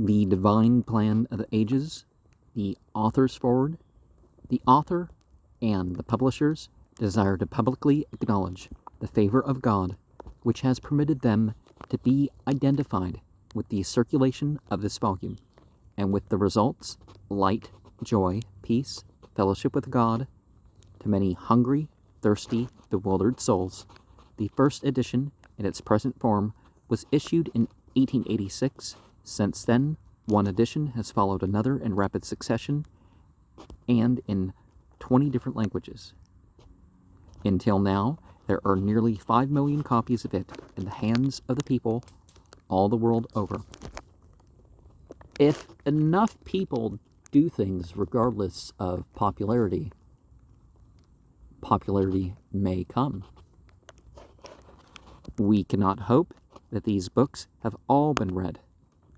The Divine Plan of the Ages, the author's foreword. The author and the publishers desire to publicly acknowledge the favor of God, which has permitted them to be identified with the circulation of this volume, and with the results, light, joy, peace, fellowship with God, to many hungry, thirsty, bewildered souls. The first edition, in its present form, was issued in 1886. Since then, one edition has followed another in rapid succession, and in 20 different languages. Until now, there are nearly 5 million copies of it in the hands of the people all the world over. If enough people do things regardless of popularity, popularity may come. We cannot hope that these books have all been read,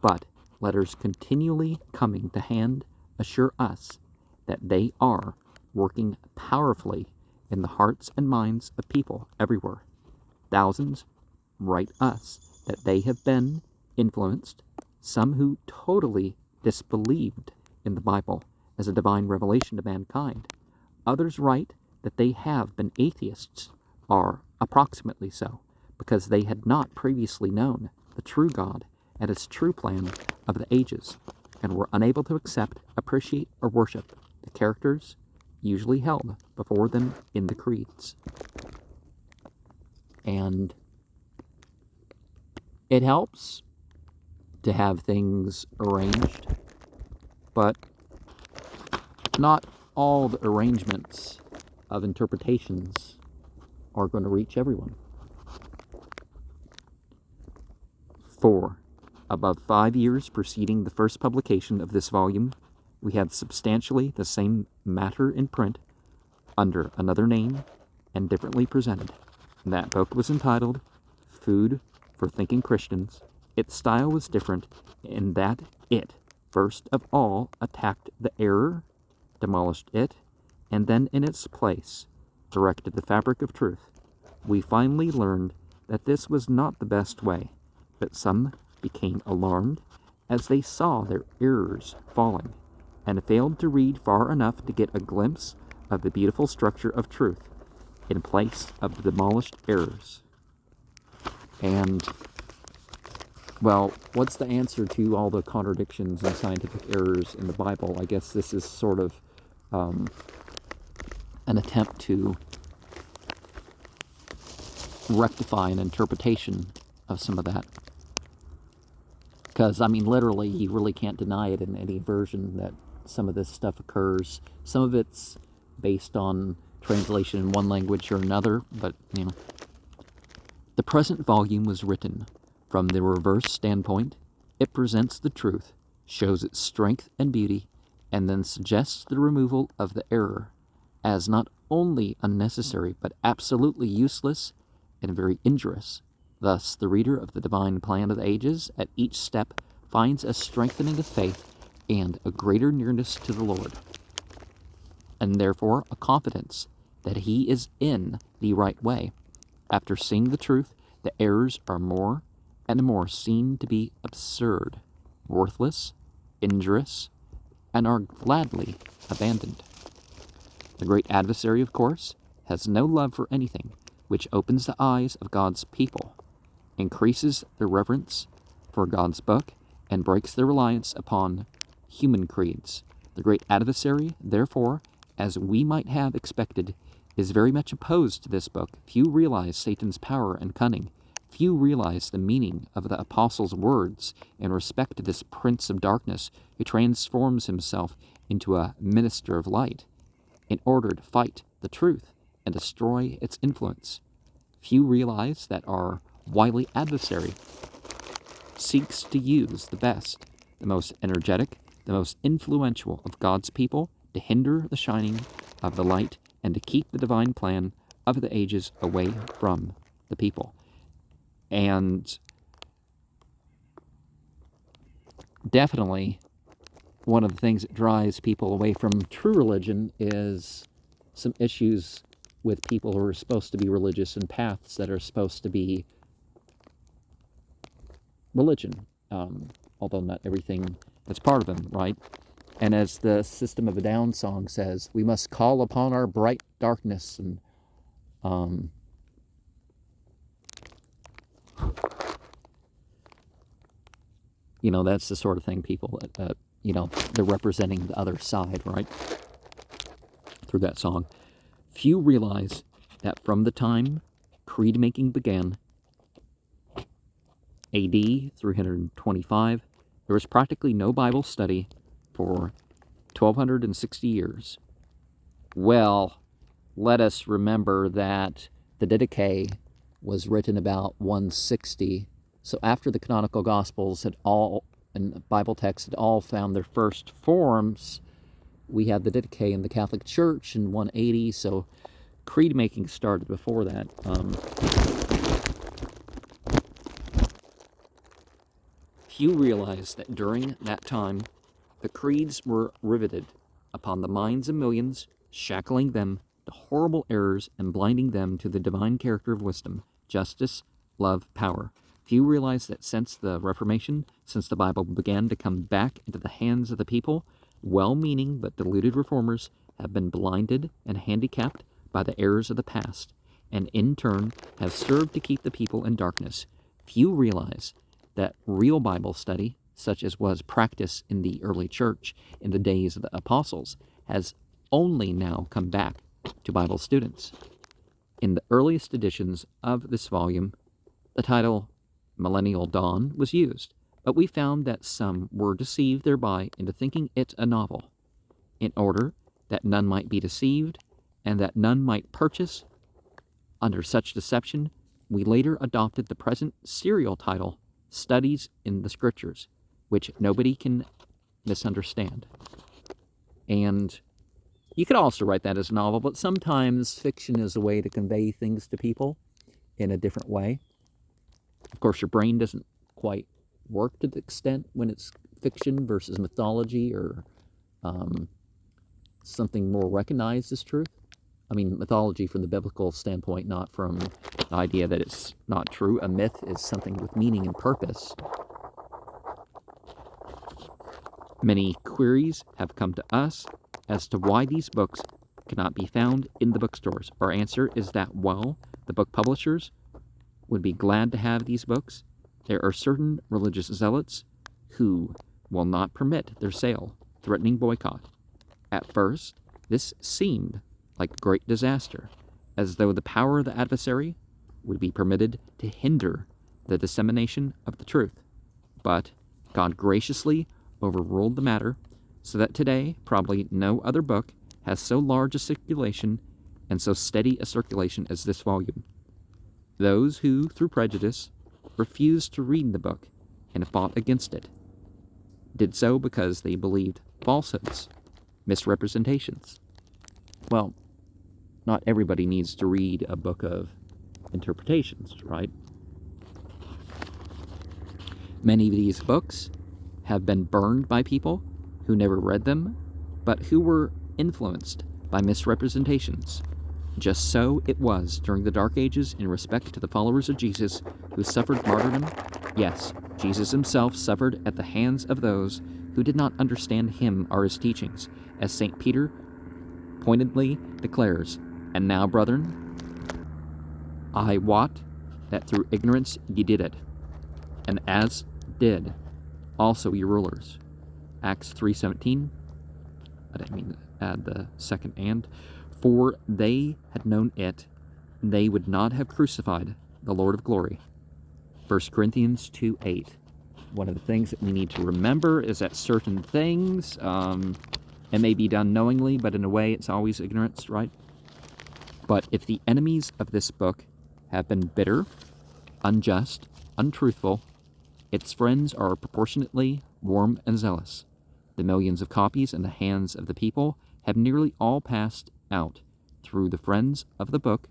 but letters continually coming to hand assure us that they are working powerfully in the hearts and minds of people everywhere. Thousands write us that they have been influenced, some who totally disbelieved in the Bible as a divine revelation to mankind. Others write that they have been atheists, or approximately so, because they had not previously known the true God and his true plan of the ages, and were unable to accept, appreciate, or worship the characters usually held before them in the creeds. And it helps to have things arranged, but not all the arrangements of interpretations are going to reach everyone. For above 5 years preceding the first publication of this volume, we had substantially the same matter in print under another name and differently presented. That book was entitled Food for Thinking Christians. Its style was different in that it, first of all, attacked the error, demolished it, and then in its place erected the fabric of truth. We finally learned that this was not the best way, but some became alarmed as they saw their errors falling, and failed to read far enough to get a glimpse of the beautiful structure of truth in place of the demolished errors. And, well, what's the answer to all the contradictions and scientific errors in the Bible? I guess this is sort of an attempt to rectify an interpretation of some of that. Because, I mean, literally, you really can't deny it in any version that some of this stuff occurs. Some of it's based on translation in one language or another, but, you know. The present volume was written from the reverse standpoint. It presents the truth, shows its strength and beauty, and then suggests the removal of the error as not only unnecessary, but absolutely useless and very injurious. Thus, the reader of the Divine Plan of the Ages at each step finds a strengthening of faith and a greater nearness to the Lord, and therefore a confidence that he is in the right way. After seeing the truth, the errors are more and more seen to be absurd, worthless, injurious, and are gladly abandoned. The great adversary, of course, has no love for anything which opens the eyes of God's people, increases their reverence for God's book, and breaks their reliance upon human creeds. The great adversary, therefore, as we might have expected, is very much opposed to this book. Few realize Satan's power and cunning. Few realize the meaning of the apostles' words in respect to this prince of darkness who transforms himself into a minister of light in order to fight the truth and destroy its influence. Few realize that our wily adversary seeks to use the best, the most energetic, the most influential of God's people to hinder the shining of the light and to keep the divine plan of the ages away from the people. And definitely one of the things that drives people away from true religion is some issues with people who are supposed to be religious and paths that are supposed to be religion. although not everything that's part of them, right? And as the System of a Down song says, we must call upon our bright darkness. And that's the sort of thing people, they're representing the other side, right? Through that song. Few realize that from the time creed making began, AD 325, there was practically no Bible study for 1260 years. Well, let us remember that the Didache was written about 160. So after the canonical Gospels and Bible texts had all found their first forms, we have the Didache in the Catholic Church in 180. So creed making started before that. Few realize that during that time, the creeds were riveted upon the minds of millions, shackling them to horrible errors and blinding them to the divine character of wisdom, justice, love, power. Few realize that since the Reformation, since the Bible began to come back into the hands of the people, well-meaning but deluded reformers have been blinded and handicapped by the errors of the past, and in turn have served to keep the people in darkness. Few realize that real Bible study, such as was practiced in the early church in the days of the apostles, has only now come back to Bible students. In the earliest editions of this volume, the title Millennial Dawn was used, but we found that some were deceived thereby into thinking it a novel. In order that none might be deceived and that none might purchase under such deception, we later adopted the present serial title, Studies in the Scriptures, which nobody can misunderstand. And you could also write that as a novel, but sometimes fiction is a way to convey things to people in a different way. Of course, your brain doesn't quite work to the extent when it's fiction versus mythology or something more recognized as truth. I mean, mythology from the biblical standpoint, not from the idea that it's not true. A myth is something with meaning and purpose. Many queries have come to us as to why these books cannot be found in the bookstores. Our answer is that while the book publishers would be glad to have these books, there are certain religious zealots who will not permit their sale, threatening boycott. At first, this seemed like a great disaster, as though the power of the adversary would be permitted to hinder the dissemination of the truth. But God graciously overruled the matter, so that today probably no other book has so large a circulation and so steady a circulation as this volume. Those who, through prejudice, refused to read the book and fought against it, did so because they believed falsehoods, misrepresentations. Well, not everybody needs to read a book of interpretations, right? Many of these books have been burned by people who never read them, but who were influenced by misrepresentations. Just so it was during the Dark Ages in respect to the followers of Jesus who suffered martyrdom. Yes, Jesus himself suffered at the hands of those who did not understand him or his teachings, as St. Peter pointedly declares, "And now, brethren, I wot that through ignorance ye did it, and as did also ye rulers." Acts 3:17. I didn't mean to add the second "and." For they had known it, they would not have crucified the Lord of glory. 1 Corinthians 2:8. One of the things that we need to remember is that certain things, it may be done knowingly, but in a way it's always ignorance, right? But if the enemies of this book have been bitter, unjust, untruthful, its friends are proportionately warm and zealous. The millions of copies in the hands of the people have nearly all passed out through the friends of the book,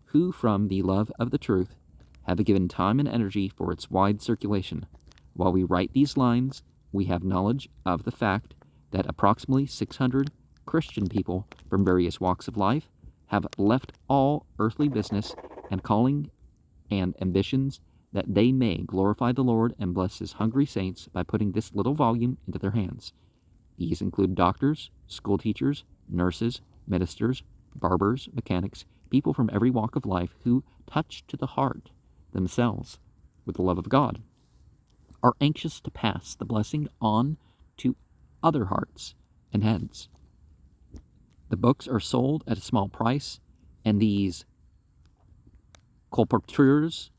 who from the love of the truth have given time and energy for its wide circulation. While we write these lines, we have knowledge of the fact that approximately 600 Christian people from various walks of life have left all earthly business and calling and ambitions that they may glorify the Lord and bless his hungry saints by putting this little volume into their hands. These include doctors, school teachers, nurses, ministers, barbers, mechanics, people from every walk of life who, touched to the heart themselves with the love of God, are anxious to pass the blessing on to other hearts and heads. The books are sold at a small price, and these colporteurs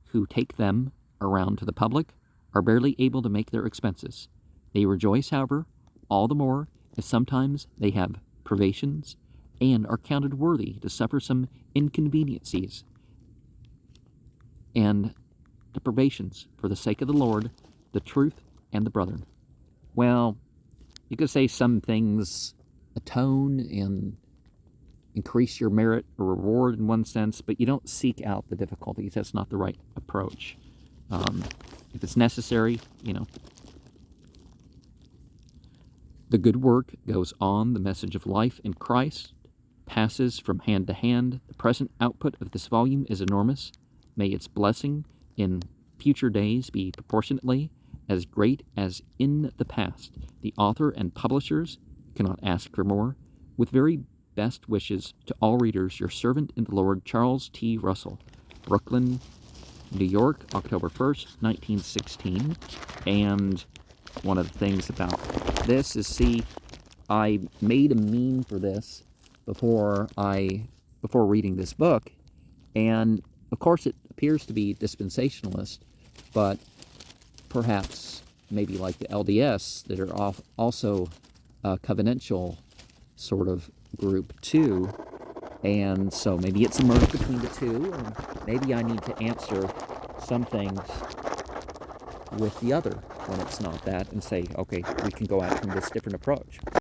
who take them around to the public are barely able to make their expenses. They rejoice, however, all the more as sometimes they have privations and are counted worthy to suffer some inconveniencies and deprivations for the sake of the Lord, the truth, and the brethren. Well, you could say some things atone and increase your merit or reward in one sense, but you don't seek out the difficulties. That's not the right approach. If it's necessary, the good work goes on. The message of life in Christ passes from hand to hand. The present output of this volume is enormous. May its blessing in future days be proportionately as great as in the past. The author and publishers cannot ask for more. With very best wishes to all readers, your servant in the Lord, Charles T. Russell, Brooklyn, New York, October 1st, 1916. And one of the things about this is, see, I made a meme for this before reading this book, and of course it appears to be dispensationalist, but perhaps maybe like the LDS that are also a covenantal sort of group too, and so maybe it's a merge between the two, and maybe I need to answer some things with the other when it's not that, and say, okay, we can go out from this different approach.